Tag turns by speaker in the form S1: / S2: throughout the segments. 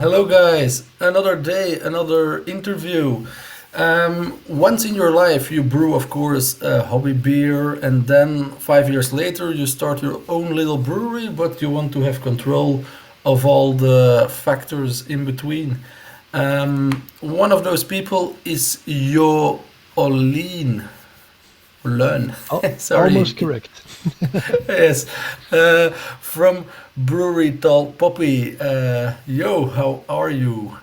S1: Hello, guys. Another day, another interview. Once in your life, you brew, of course, a hobby beer, and then 5 years later, you start your own little brewery, but you want to have control of all the factors in between. One of those people is Jo Olluyn. Olluyn.
S2: Almost
S1: Sorry.
S2: correct.
S1: Yes. Uh, from brewery Tall Poppy. Yo, how are you?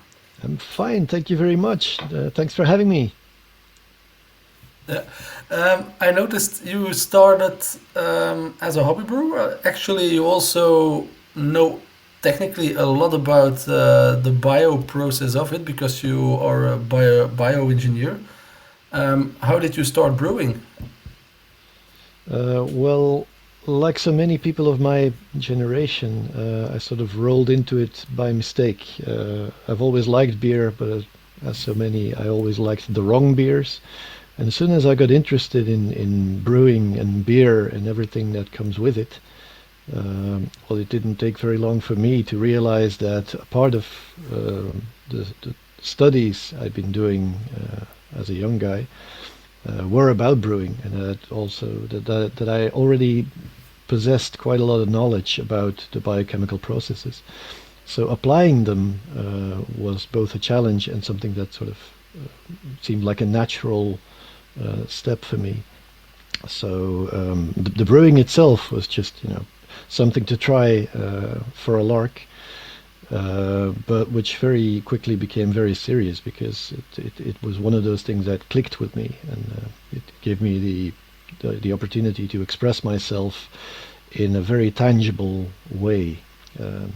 S2: I'm fine. Thank you very much. Thanks for having me.
S1: Yeah. I noticed you started as a hobby brewer. Actually, you also know technically a lot about the bio process of it because you are a bioengineer. How did you start brewing?
S2: Well, like so many people of my generation, I sort of rolled into it by mistake. I've always liked beer, but as so many, I always liked the wrong beers. And as soon as I got interested in brewing and beer and everything that comes with it, well, it didn't take very long for me to realize that a part of the studies I'd been doing as a young guy were about brewing, and that I already possessed quite a lot of knowledge about the biochemical processes. So applying them was both a challenge and something that sort of seemed like a natural step for me. So the brewing itself was just, something to try for a lark, but which very quickly became very serious because it was one of those things that clicked with me, and it gave me the opportunity to express myself in a very tangible way,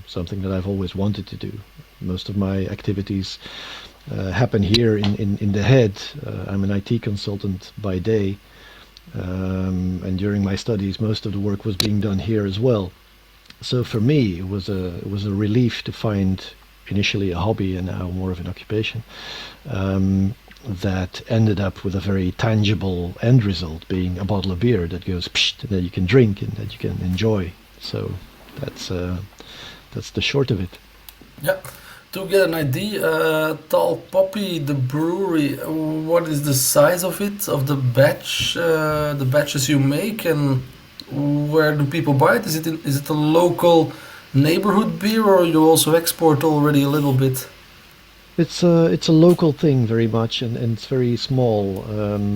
S2: something that I've always wanted to do. Most of my activities happen here in the head. I'm an IT consultant by day, and during my studies, most of the work was being done here as well. So for me, it was a relief to find initially a hobby and now more of an occupation that ended up with a very tangible end result, being a bottle of beer that goes psht, and that you can drink and that you can enjoy. So that's uh, that's the short of it.
S1: Yeah. To get an idea, Tall Poppy, the brewery, what is the size of it, of the batch, the batches you make, and where do people buy it? Is it a local neighborhood beer, or you also export already a little bit?
S2: It's a local thing very much, and it's very small.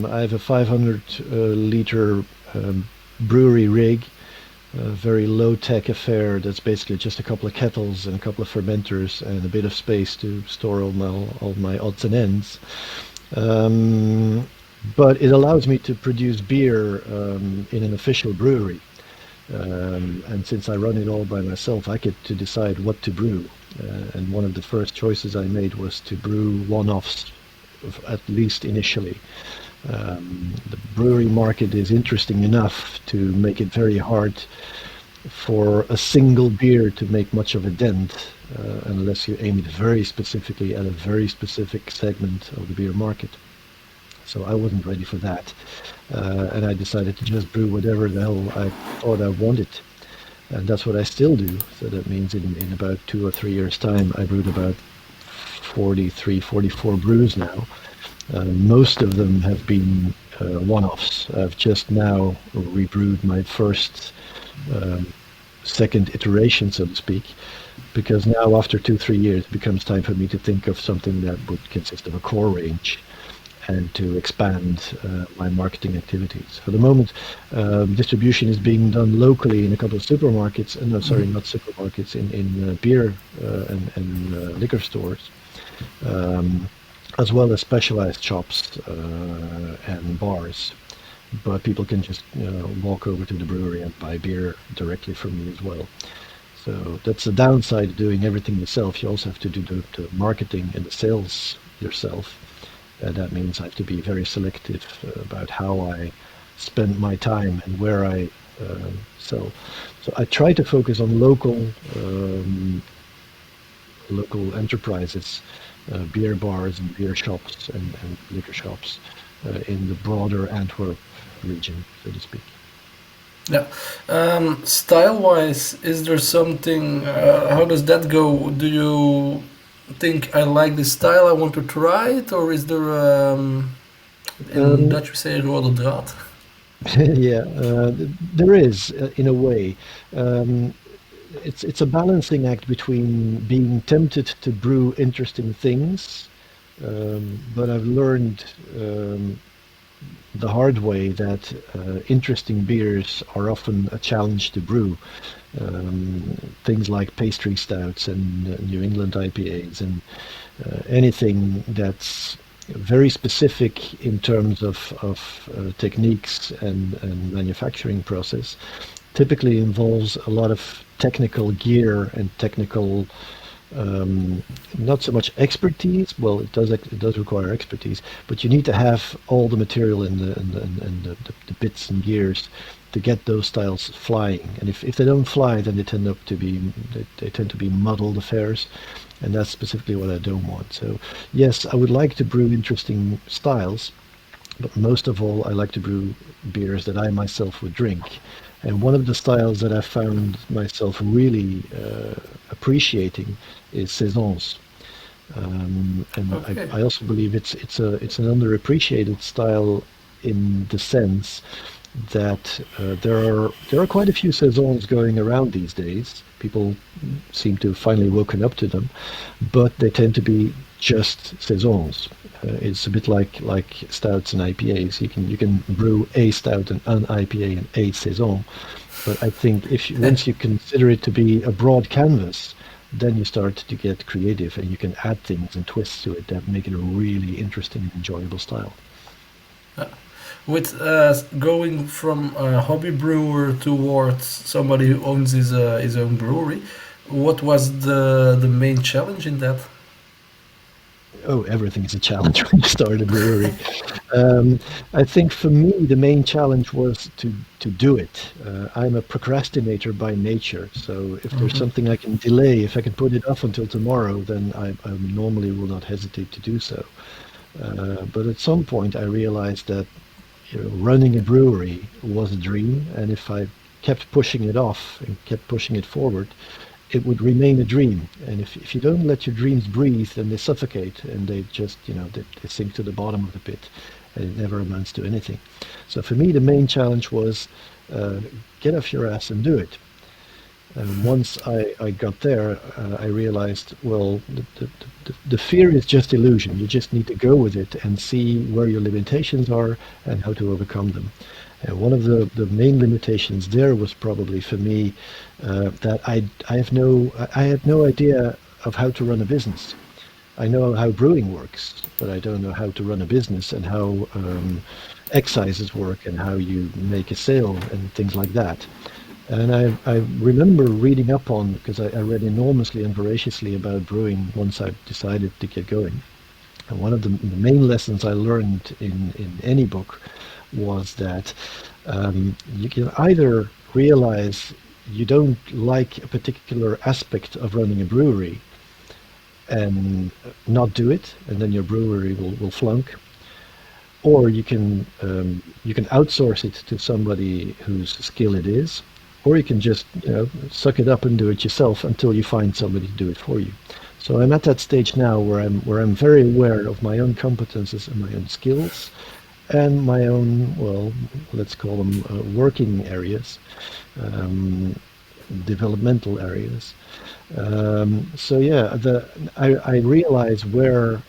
S2: I have a 500 liter brewery rig, a very low tech affair that's basically just a couple of kettles and a couple of fermenters and a bit of space to store all my odds and ends. Um, but it allows me to produce beer in an official brewery. And since I run it all by myself, I get to decide what to brew. And one of the first choices I made was to brew one-offs, at least initially. The brewery market is interesting enough to make it very hard for a single beer to make much of a dent, unless you aim it very specifically at a very specific segment of the beer market. So I wasn't ready for that. And I decided to just brew whatever the hell I thought I wanted. And that's what I still do. So that means in about 2 or 3 years' time, I brewed about 43, 44 brews now. Most of them have been one-offs. I've just now rebrewed my first um, second iteration, so to speak, because now after 2, 3 years, it becomes time for me to think of something that would consist of a core range and to expand my marketing activities. For the moment, distribution is being done locally in a couple of supermarkets. No, sorry, not supermarkets, in beer and liquor stores, um, as well as specialized shops and bars. But people can just walk over to the brewery and buy beer directly from me as well. So that's the downside of doing everything yourself. You also have to do the marketing and the sales yourself. That means I have to be very selective about how I spend my time and where I sell. So I try to focus on local enterprises, beer bars and beer shops and liquor shops in the broader Antwerp region, so to speak.
S1: Yeah. Style-wise, is there something? How does that go? Do you think I like this style, I want to try it, or is there in
S2: Um,
S1: Dutch we say rode draad?
S2: yeah, there is, in a way. Um, it's a balancing act between being tempted to brew interesting things, but I've learned the hard way that interesting beers are often a challenge to brew. Things like pastry stouts and New England IPAs and anything that's very specific in terms of techniques and manufacturing process typically involves a lot of technical gear and technical not so much expertise. Well, it does require expertise, but you need to have all the material and the bits and gears to get those styles flying. And if they don't fly, then they tend to be muddled affairs, and that's specifically what I don't want. So yes, I would like to brew interesting styles, but most of all, I like to brew beers that I myself would drink. And one of the styles that I found myself really appreciating is saisons. And
S1: Okay.
S2: I also believe it's an underappreciated style in the sense that there are quite a few saisons going around these days. People seem to have finally woken up to them, but they tend to be just saisons. It's a bit like stouts and IPAs. You can brew a stout and an IPA and a saison, but I think once you consider it to be a broad canvas, then you start to get creative and you can add things and twists to it that make it a really interesting and enjoyable style.
S1: With going from a hobby brewer towards somebody who owns his own brewery, what was the main challenge in that?
S2: Oh, everything is a challenge when you start a brewery. Um, I think for me, the main challenge was to do it. I'm a procrastinator by nature, so if there's
S1: Hmm.
S2: something I can delay, if I can put it off until tomorrow, then I normally will not hesitate to do so. But at some point, I realized that running a brewery was a dream, and if I kept pushing it off and kept pushing it forward, it would remain a dream. And if you don't let your dreams breathe, then they suffocate and they just, they sink to the bottom of the pit and it never amounts to anything. So for me, the main challenge was uh, get off your ass and do it. And once I got there, I realized, well, the fear is just illusion. You just need to go with it and see where your limitations are and how to overcome them. And one of the main limitations there was probably for me that I had no idea of how to run a business. I know how brewing works, but I don't know how to run a business and how excises work and how you make a sale and things like that. And I remember reading up on, because I read enormously and voraciously about brewing once I decided to get going. And one of the main lessons I learned in any book was that you can either realize you don't like a particular aspect of running a brewery and not do it, and then your brewery will flunk, or you can outsource it to somebody whose skill it is, or you can just suck it up and do it yourself until you find somebody to do it for you. So I'm at that stage now where I'm very aware of my own competences and my own skills and my own, well, let's call them working areas, um, developmental areas. So yeah, I realize where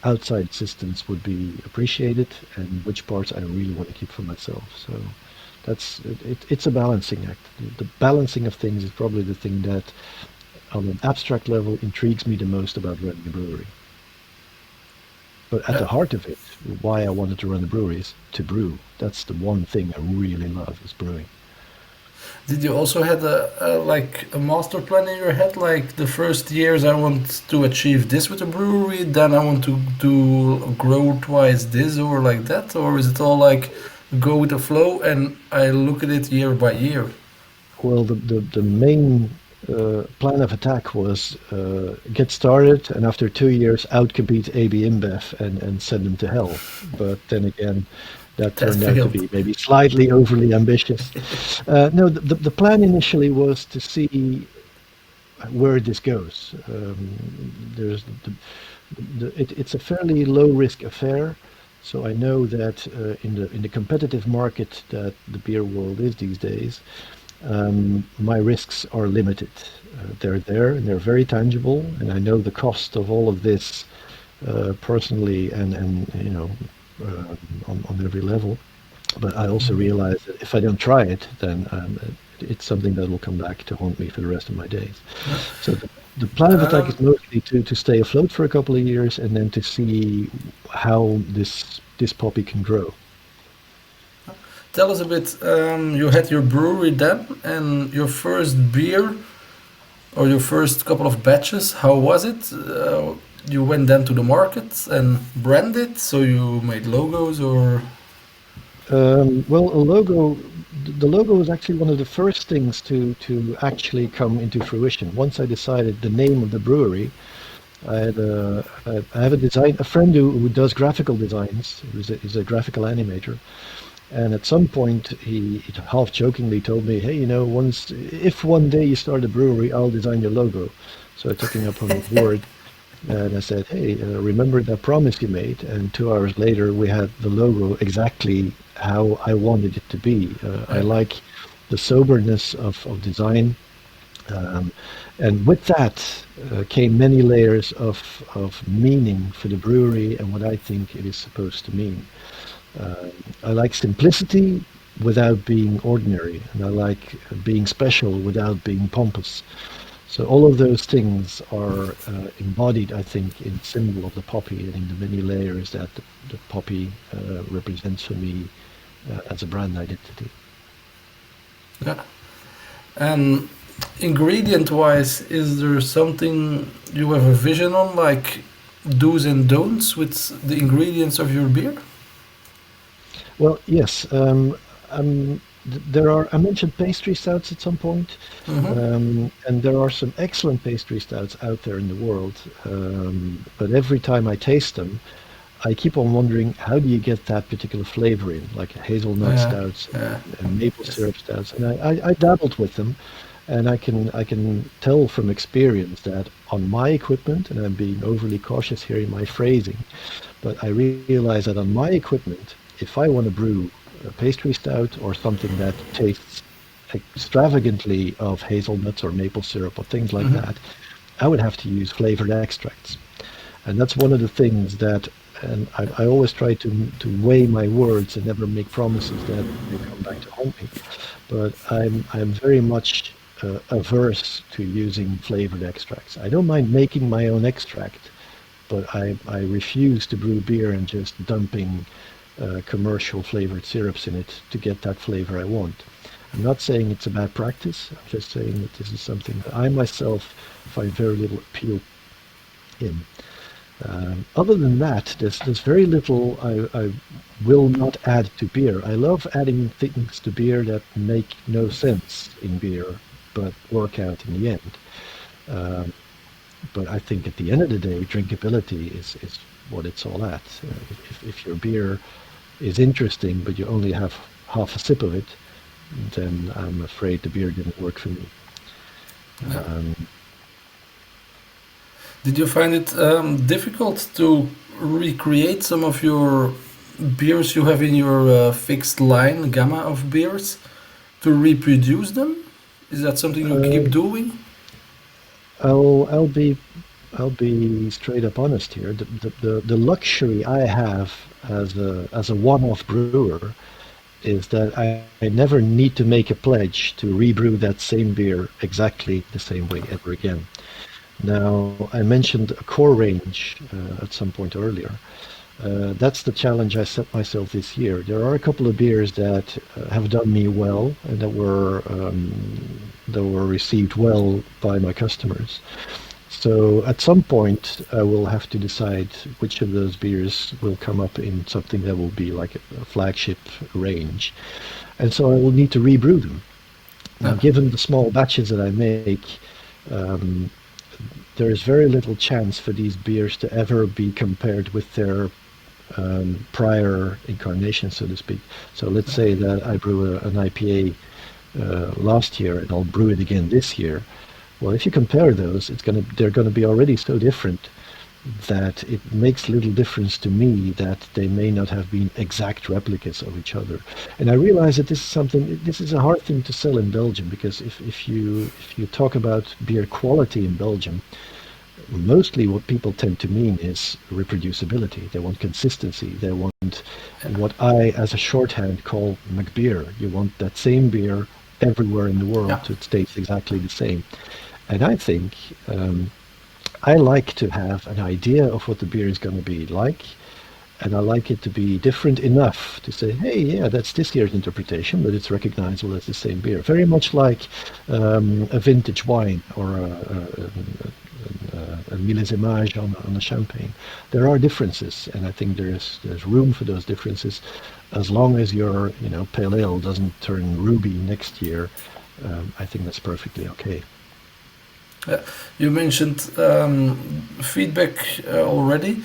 S2: outside assistance would be appreciated and which parts I really want to keep for myself. So it's a balancing act. The balancing of things is probably the thing that, on an abstract level, intrigues me the most about running a brewery. But at
S1: Yeah.
S2: the heart of it, why I wanted to run a brewery is to brew. That's the one thing I really love is brewing.
S1: Did you also had a master plan in your head? Like the first years, I want to achieve this with a brewery, then I want to grow twice this or like that, or is it all like go with the flow and I look at it year by year?
S2: Well, the main plan of attack was get started and after 2 years outcompete AB InBev and send them to hell. But then again, that
S1: That
S2: turned out to
S1: failed.
S2: be maybe slightly overly ambitious. No, the plan initially was to see where this goes. There's it's a fairly low risk affair, so I know that in the competitive market that the beer world is these days, my risks are limited. They're there and they're very tangible, and I know the cost of all of this personally and uh, on every level. But I also realize that if I don't try it, then it's something that will come back to haunt me for the rest of my days.
S1: Yeah.
S2: So the plan of attack is
S1: Um,
S2: mostly to stay afloat for a couple of years and then to see how this poppy can grow.
S1: Tell us a bit. You had your brewery then, and your first beer or your first couple of batches. How was it? You went then to the market and branded, so you made logos or.
S2: Well, the logo was actually one of the first things to actually come into fruition. Once I decided the name of the brewery, I have a friend who does graphical designs. He's a graphical animator, and at some point he half jokingly told me, "Hey, once if one day you start a brewery, I'll design your logo." So I took him up on his word, and I said, "Hey, remember that promise you made?" And 2 hours later, we had the logo exactly how I wanted it to be. I
S1: Yeah.
S2: like the soberness of design, um, and with that came many layers of meaning for the brewery and what I think it is supposed to mean. Uh, I like simplicity without being ordinary, and I like being special without being pompous. So all of those things are embodied, I think, in the symbol of the poppy and in the many layers that the poppy represents for me as a brand identity.
S1: Yeah. And ingredient wise, is there something you have a vision on, like do's and don'ts with the ingredients of your beer?
S2: Well, yes. There are. I mentioned pastry stouts at some point,
S1: Mm-hmm.
S2: and there are some excellent pastry stouts out there in the world. But every time I taste them, I keep on wondering how do you get that particular flavor in, like hazelnut
S1: Yeah.
S2: stouts
S1: Yeah.
S2: and maple
S1: Yes.
S2: syrup stouts. And I dabbled with them, and I can tell from experience that on my equipment, and I'm being overly cautious here in my phrasing, but I realize that on my equipment, if I want to brew a pastry stout or something that tastes extravagantly of hazelnuts or maple syrup or things like
S1: Mm-hmm.
S2: that, I would have to use flavored extracts. And that's one of the things that, and I always try to weigh my words and never make promises that may come back to haunt me. But I'm very much averse to using flavored extracts. I don't mind making my own extract, but I refuse to brew beer and just dumping commercial flavored syrups in it to get that flavor I want. I'm not saying it's a bad practice. I'm just saying that this is something that I myself find very little appeal in. Other than that, there's very little I will not add to beer. I love adding things to beer that make no sense in beer, but work out in the end. Um, but I think at the end of the day, drinkability is what it's all at. If your beer is interesting, but you only have half a sip of it, then I'm afraid the beer didn't work for me.
S1: Yeah.
S2: Um,
S1: Did you find it difficult to recreate some of your beers you have in your fixed line gamma of beers to reproduce them? Is that something you keep
S2: uh,
S1: doing?
S2: I'll be straight up honest here. The luxury I have as a one-off brewer is that I never need to make a pledge to rebrew that same beer exactly the same way ever again. Now, I mentioned a core range at some point earlier. That's the challenge I set myself this year. There are a couple of beers that have done me well and that were received well by my customers. So at some point, I will have to decide which of those beers will come up in something that will be like a flagship range. And so I will need to rebrew them. Now,
S1: Yeah.
S2: given the small batches that I make, um, there is very little chance for these beers to ever be compared with their prior incarnation, so to speak. So let's say that I brew an IPA last year and I'll brew it again this year. Well, if you compare those, they're gonna be already so different that it makes little difference to me that they may not have been exact replicas of each other. And I realize that this is a hard thing to sell in Belgium because if you talk about beer quality in Belgium, mostly what people tend to mean is reproducibility. They want consistency. They want what I, as a shorthand, call McBeer. You want that same beer everywhere in the world
S1: Yeah.
S2: to taste exactly the same. And I think I like to have an idea of what the beer is going to be like, and I like it to be different enough to say, hey, yeah, that's this year's interpretation, but it's recognizable as the same beer. Very much like a vintage wine or a millésimage on a champagne. There are differences, and I think there's room for those differences, as long as your pale ale doesn't turn ruby next year. I think that's perfectly okay.
S1: Yeah. You mentioned feedback already.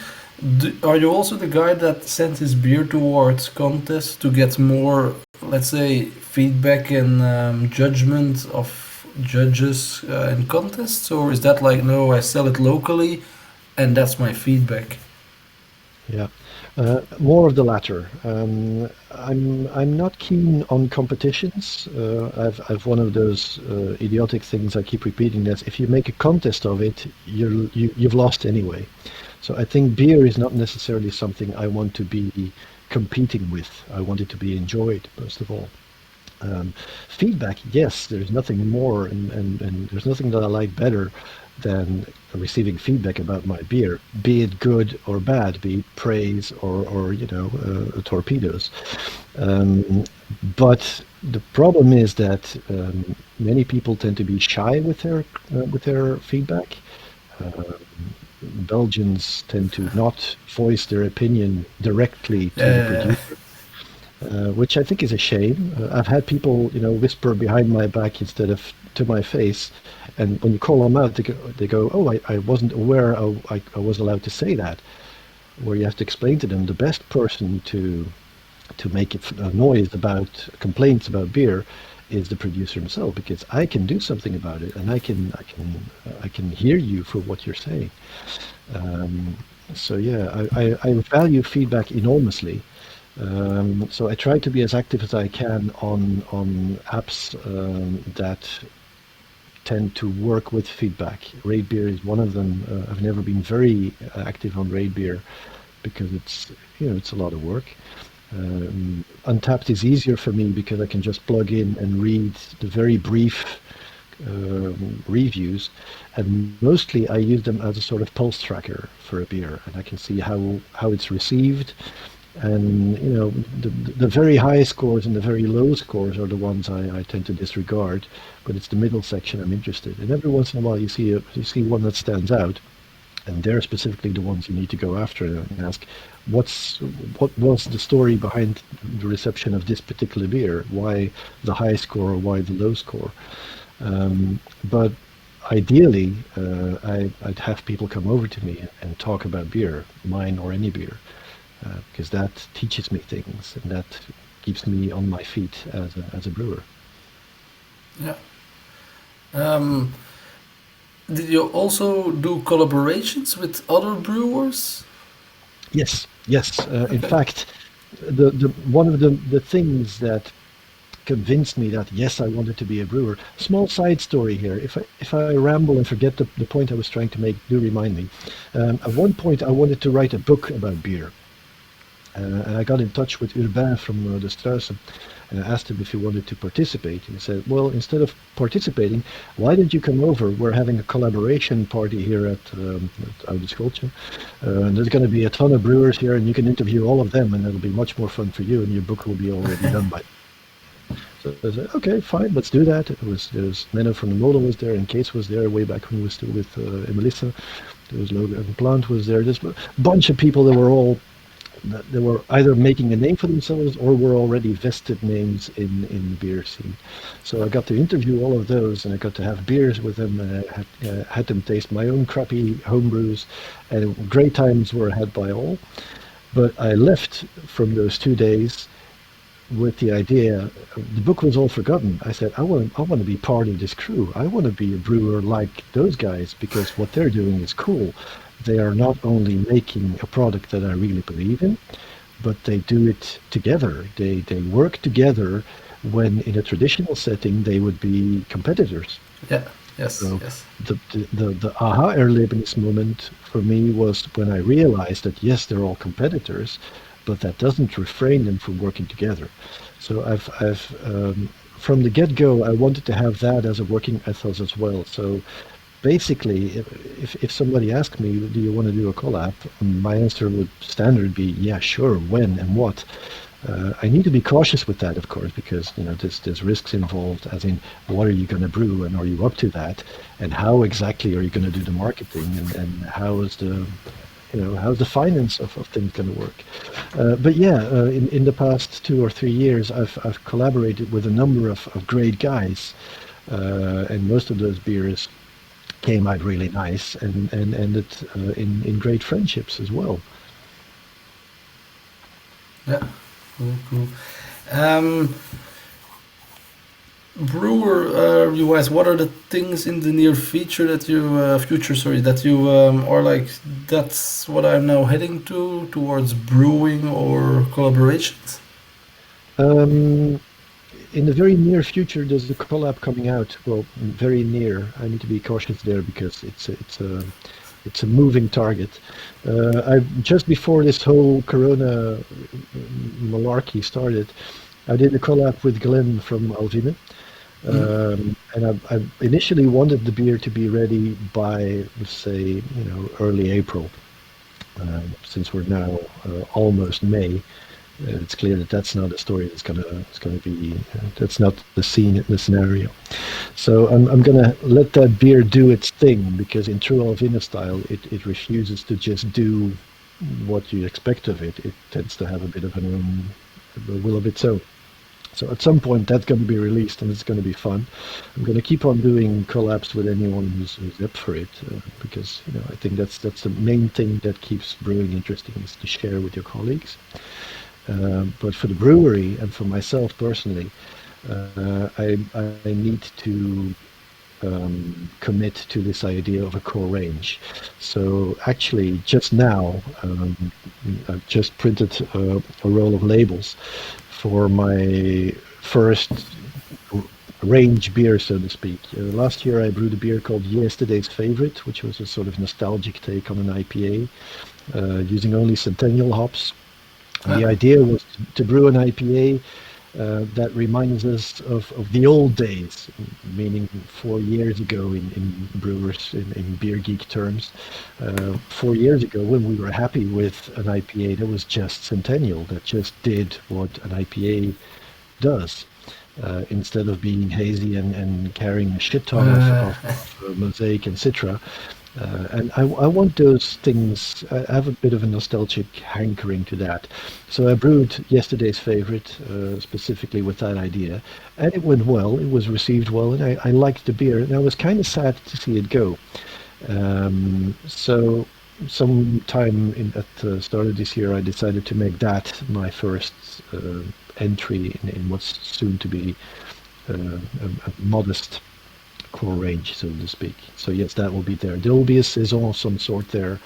S1: Are you also the guy that sends his beer towards contests to get more, let's say, feedback and judgment of judges in contests? Or is that like, no, I sell it locally and that's my feedback?
S2: Yeah, more of the latter. I'm not keen on competitions. I've one of those idiotic things I keep repeating. That if you make a contest of it, you've lost anyway. So I think beer is not necessarily something I want to be competing with. I want it to be enjoyed most of all. Um, Feedback, yes, there's nothing more, and there's nothing that I like better than receiving feedback about my beer, be it good or bad, be it praise or torpedoes. Um, but the problem is that many people tend to be shy with their feedback. Uh, Belgians tend to not voice their opinion directly to the
S1: Uh,
S2: producer, which I think is a shame. I've had people, whisper behind my back instead of to my face, and when you call them out, they go, "Oh, I wasn't aware I was allowed to say that." Where you have to explain to them the best person to make it a noise about complaints about beer is the producer himself, because I can do something about it, and I can hear you for what you're saying. Um, so yeah, I value feedback enormously. So I try to be as active as I can on apps that tend to work with feedback. Raid Beer is one of them. I've never been very active on Raid Beer because it's a lot of work. Untapped is easier for me because I can just plug in and read the very brief reviews, and mostly I use them as a sort of pulse tracker for a beer, and I can see how it's received. And the very high scores and the very low scores are the ones I tend to disregard, but it's the middle section I'm interested. And every once in a while you see one that stands out, and they're specifically the ones you need to go after and ask, what was the story behind the reception of this particular beer? Why the high score or why the low score? But ideally, I'd have people come over to me and talk about beer, mine or any beer, because that teaches me things and that keeps me on my feet as a brewer.
S1: yeah. Um, did you also do collaborations with other brewers?
S2: Yes, yes. In
S1: Okay.
S2: fact, the one of the things that convinced me that yes, I wanted to be a brewer. Small side story here. If I ramble and forget the point I was trying to make, do remind me. At one point, I wanted to write a book about beer. And I got in touch with Urbain from the Straussen, and I asked him if he wanted to participate. And he said, well, instead of participating, why don't you come over? We're having a collaboration party here at Oude Schooltje. And there's going to be a ton of brewers here, and you can interview all of them, and it'll be much more fun for you, and your book will be already done by. So I said, okay, fine, let's do that. There was Menno from the Molen was there, and Kees was there way back when we were still with Melissa. There was Logan Plant was there. There's a bunch of people that they were either making a name for themselves or were already vested names in the beer scene. So I got to interview all of those, and I got to have beers with them, and I had them taste my own crappy home brews, and great times were had by all. But I left from those 2 days with the idea. The book was all forgotten. I said, I want to be part of this crew. I want to be a brewer like those guys because what they're doing is cool. They are not only making a product that I really believe in, but they do it together. They work together when in a traditional setting they would be competitors.
S1: Yeah. Yes.
S2: So
S1: Yes.
S2: the aha erlebnis moment for me was when I realized that yes, they're all competitors, but that doesn't refrain them from working together. So I've from the get-go, I wanted to have that as a working ethos as well. So basically, if somebody asked me, do you want to do a collab? My answer would standard be, yeah, sure. When and what? I need to be cautious with that, of course, because there's risks involved. As in, what are you going to brew, and are you up to that? And how exactly are you going to do the marketing, and how is the how's the finance of things going to work? But yeah, in the past 2 or 3 years, I've collaborated with a number of great guys, and most of those beers came out really nice and ended in great friendships as well.
S1: Yeah. Cool. Cool. Um, Brewer, US. What are the things in the near future? Sorry, that you are like. That's what I'm now heading towards brewing or collaborations.
S2: Um, in the very near future, there's a collab coming out. Well, very near. I need to be cautious there because it's a moving target. I just before this whole Corona malarkey started, I did a collab with Glenn from Alvine.
S1: Mm.
S2: And I initially wanted the beer to be ready by, let's say, early April. Since we're now almost May, it's clear that that's not a story that's gonna be that's not the scene the scenario. So I'm gonna let that beer do its thing because in true Alvina style, it refuses to just do what you expect of it. It tends to have a bit of an own a will of its own. So at some point that's going to be released and it's going to be fun. I'm going to keep on doing collabs with anyone who's up for it because I think that's the main thing that keeps brewing interesting is to share with your colleagues. But for the brewery and for myself personally, I need to commit to this idea of a core range. So actually, just now, I've just printed a roll of labels for my first range beer, so to speak. Last year, I brewed a beer called Yesterday's Favorite, which was a sort of nostalgic take on an IPA, using only Centennial hops. And the
S1: Ah,
S2: idea was to brew an IPA that reminds us of the old days, meaning 4 years ago in brewers, in beer geek terms. 4 years ago, when we were happy with an IPA that was just Centennial, that just did what an IPA does. Instead of being hazy and carrying a shit ton of
S1: uh,
S2: mosaic and citra, and I want those things. I have a bit of a nostalgic hankering to that. So I brewed Yesterday's Favorite specifically with that idea, and it went well. It was received well, and I liked the beer. And I was kind of sad to see it go. So sometime at the start of this year, I decided to make that my first entry in what's soon to be a modest core range, so to speak. So yes, that will be there. There will be a saison of some sort there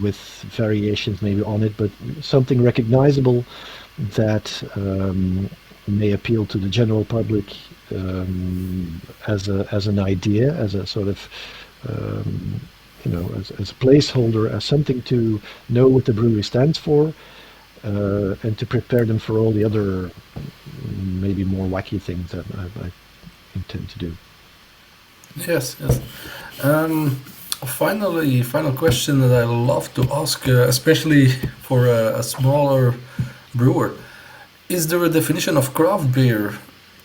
S2: with variations maybe on it, but something recognizable that may appeal to the general public as an idea, as a sort of um, as a placeholder, as something to know what the brewery stands for, and to prepare them for all the other maybe more wacky things that I intend to do.
S1: yes. Yes. Um, final question that I love to ask, especially for a smaller brewer. Is there a definition of craft beer?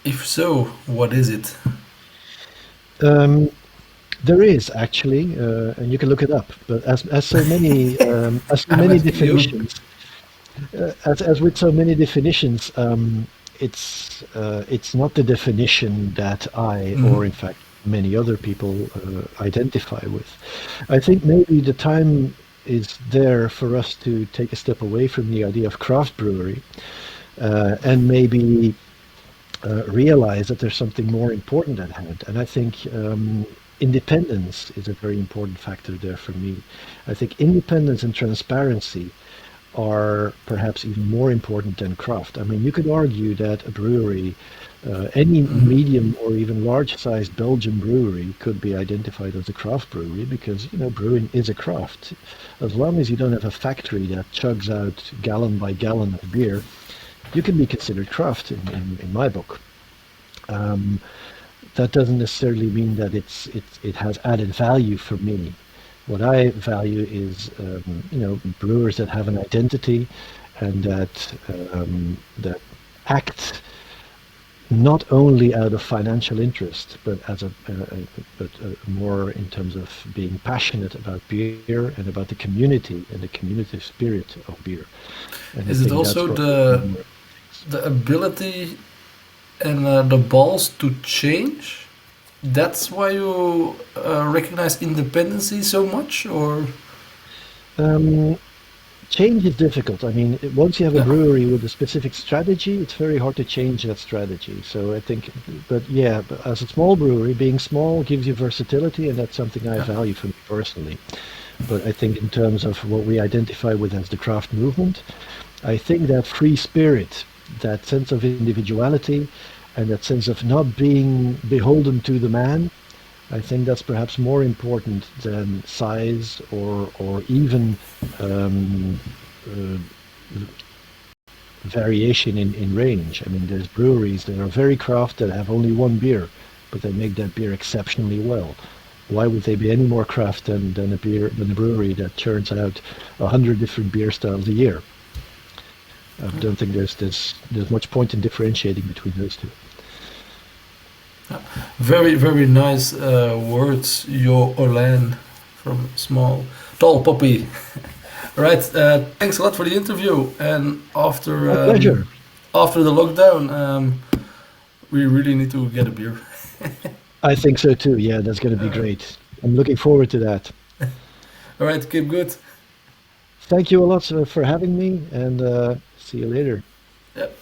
S1: If so, what is it?
S2: Um, there is actually, and you can look it up. But as so many
S1: I'm asking you.
S2: definitions, as with so many definitions, it's not the definition that I, or in
S1: Mhm.
S2: fact many other people, identify with. I think maybe the time is there for us to take a step away from the idea of craft brewery and maybe realize that there's something more important at hand. And I think independence is a very important factor there for me. I think independence and transparency are perhaps even more important than craft. I mean, you could argue that a brewery, any medium or even large-sized Belgian brewery, could be identified as a craft brewery because, brewing is a craft. As long as you don't have a factory that chugs out gallon by gallon of beer, you can be considered craft in my book. Um, that doesn't necessarily mean that it has added value for me. What I value is brewers that have an identity and that act not only out of financial interest, but more in terms of being passionate about beer and about the community and the community spirit of beer. And I
S1: Is it
S2: think
S1: also
S2: that's what makes me more.
S1: the ability and the balls to change? That's why you recognize independency so much, or
S2: Um, Change is difficult. I mean, once you have a
S1: yeah,
S2: brewery with a specific strategy, it's very hard to change that strategy. So I think, but yeah, but as a small brewery, being small gives you versatility, and that's something I
S1: yeah,
S2: value for me personally. But I think in terms of what we identify with as the craft movement, I think that free spirit, that sense of individuality, and that sense of not being beholden to the man, I think that's perhaps more important than size or even um, uh, variation in range. I mean, there's breweries that are very craft that have only one beer, but they make that beer exceptionally well. Why would they be any more craft than a brewery that churns out 100 different beer styles a year? I don't think there's much point in differentiating between those two.
S1: yeah. Very very nice words, your Olluyn from small tall poppy. Right, thanks a lot for the interview. And
S2: My pleasure.
S1: after the lockdown, we really need to get a beer.
S2: I think so too. Yeah, that's going to be great. I'm looking forward to that.
S1: All right, keep good.
S2: Thank you a lot for having me, and see you later.
S1: Yep.